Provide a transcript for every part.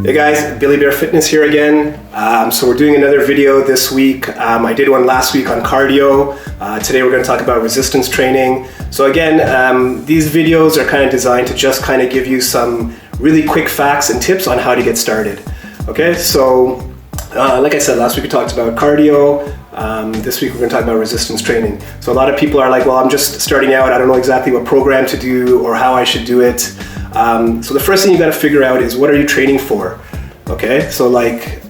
Hey guys, Billy Bear Fitness here again. So we're doing another video this week. I did one last week on cardio. Today we're going to talk about resistance training. So again, these videos are kind of designed to just kind of give you some really quick facts and tips on how to get started. Okay, so like I said, last week we talked about cardio. This week we're going to talk about resistance training. So a lot of people are like, well, I'm just starting out. I don't know exactly what program to do or how I should do it. So the first thing you got to figure out is, what are you training for? Okay, so like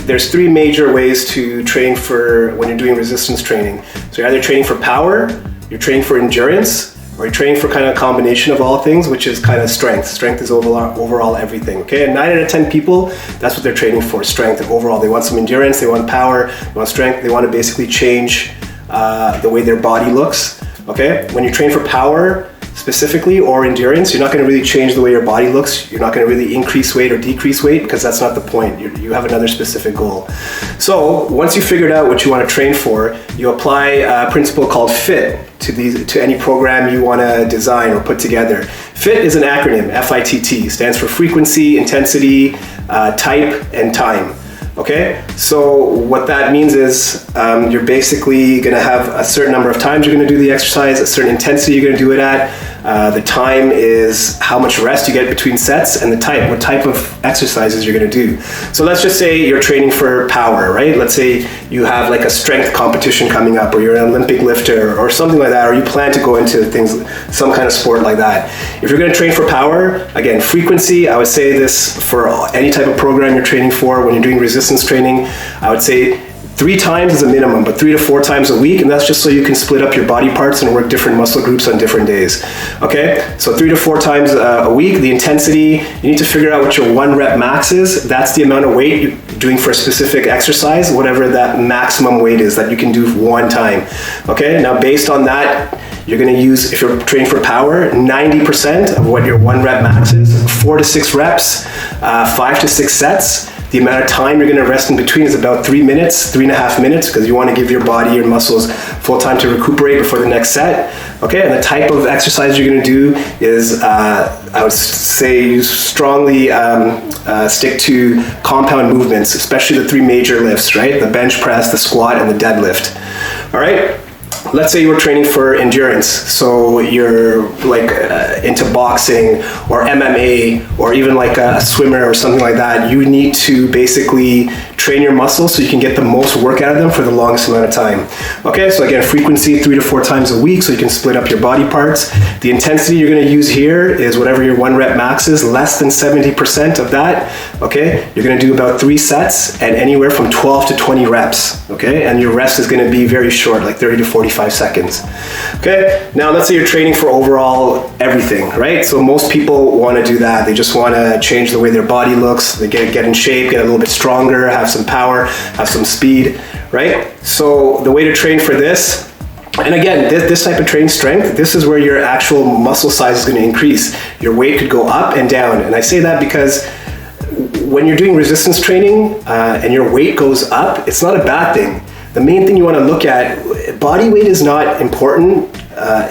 there's three major ways to train for when you're doing resistance training. So you're either training for power, you're training for endurance, or you're training for kind of a combination of all things, which is kind of strength. Strength is overall everything. Okay, and 9 out of 10 people, that's what they're training for, strength overall. They want some endurance, they want power, they want strength, they want to basically change the way their body looks. Okay, when you train for power specifically or endurance, you're not going to really change the way your body looks. You're not going to really increase weight or decrease weight, because that's not the point. You have another specific goal. So once you figured out what you want to train for, you apply a principle called FIT to any program you want to design or put together. FIT is an acronym, F-I-T-T, stands for frequency, intensity, type, and time. Okay, so what that means is you're basically going to have a certain number of times you're going to do the exercise, a certain intensity you're going to do it at. The time is how much rest you get between sets, and the type, what type of exercises you're going to do. So let's just say you're training for power, right? Let's say you have like a strength competition coming up, or you're an Olympic lifter or something like that, or you plan to go into things, some kind of sport like that. If you're going to train for power, again, frequency, I would say this for any type of program you're training for. When you're doing resistance training, I would say 3 times is a minimum, but 3 to 4 times a week, and that's just so you can split up your body parts and work different muscle groups on different days. Okay, so 3 to 4 times a week. The intensity, you need to figure out what your 1 rep max is. That's the amount of weight you're doing for a specific exercise, whatever that maximum weight is that you can do 1 time. Okay, now based on that, you're going to use, if you're training for power, 90% of what your 1 rep max is, 4 to 6 reps, 5 to 6 sets. The amount of time you're going to rest in between is about 3 minutes, 3.5 minutes, because you want to give your body, your muscles full time to recuperate before the next set. Okay, and the type of exercise you're going to do is, I would say, you strongly stick to compound movements, especially the 3 major lifts, right? The bench press, the squat, and the deadlift. All right. Let's say you were training for endurance, so you're like into boxing or MMA, or even like a swimmer or something like that. You need to basically train your muscles so you can get the most work out of them for the longest amount of time. Okay, so again, frequency 3 to 4 times a week, so you can split up your body parts. The intensity you're going to use here is whatever your 1 rep max is, less than 70% of that. Okay, you're going to do about 3 sets and anywhere from 12 to 20 reps. Okay, and your rest is going to be very short, like 30 to 45 seconds. Okay, now let's say you're training for overall everything, right? So most people want to do that. They just want to change the way their body looks. They get in shape, get a little bit stronger, have some power, have some speed, right? So the way to train for this, and again, this type of training strength, this is where your actual muscle size is going to increase. Your weight could go up and down. And I say that because when you're doing resistance training and your weight goes up, it's not a bad thing. The main thing you want to look at, body weight is not important.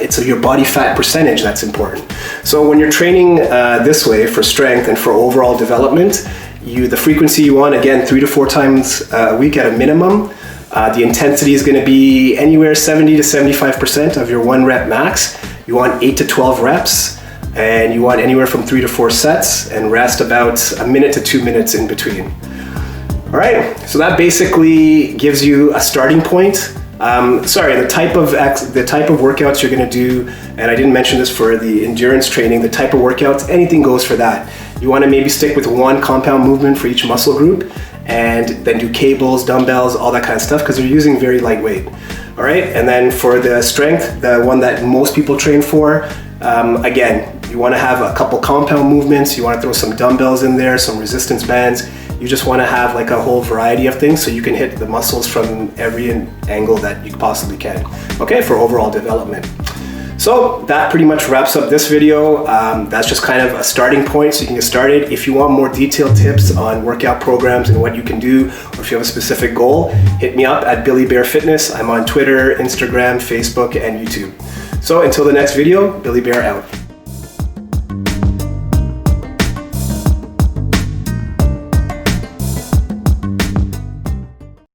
It's your body fat percentage that's important. So when you're training this way for strength and for overall development, the frequency you want, again, 3 to 4 times a week at a minimum. The intensity is going to be anywhere 70 to 75% of your 1 rep max. You want 8 to 12 reps, and you want anywhere from 3 to 4 sets, and rest about 1 minute to 2 minutes in between. All right, so that basically gives you a starting point. The type of workouts you're going to do, and I didn't mention this for the endurance training, the type of workouts, anything goes for that. You want to maybe stick with 1 compound movement for each muscle group, and then do cables, dumbbells, all that kind of stuff, because you're using very lightweight. All right, and then for the strength, the one that most people train for, again, you want to have a couple compound movements. You want to throw some dumbbells in there, some resistance bands. You just want to have like a whole variety of things so you can hit the muscles from every angle that you possibly can, okay, for overall development. So that pretty much wraps up this video. That's just kind of a starting point so you can get started. If you want more detailed tips on workout programs and what you can do, or if you have a specific goal, hit me up at Billy Bear Fitness. I'm on Twitter, Instagram, Facebook, and YouTube. So until the next video, Billy Bear out.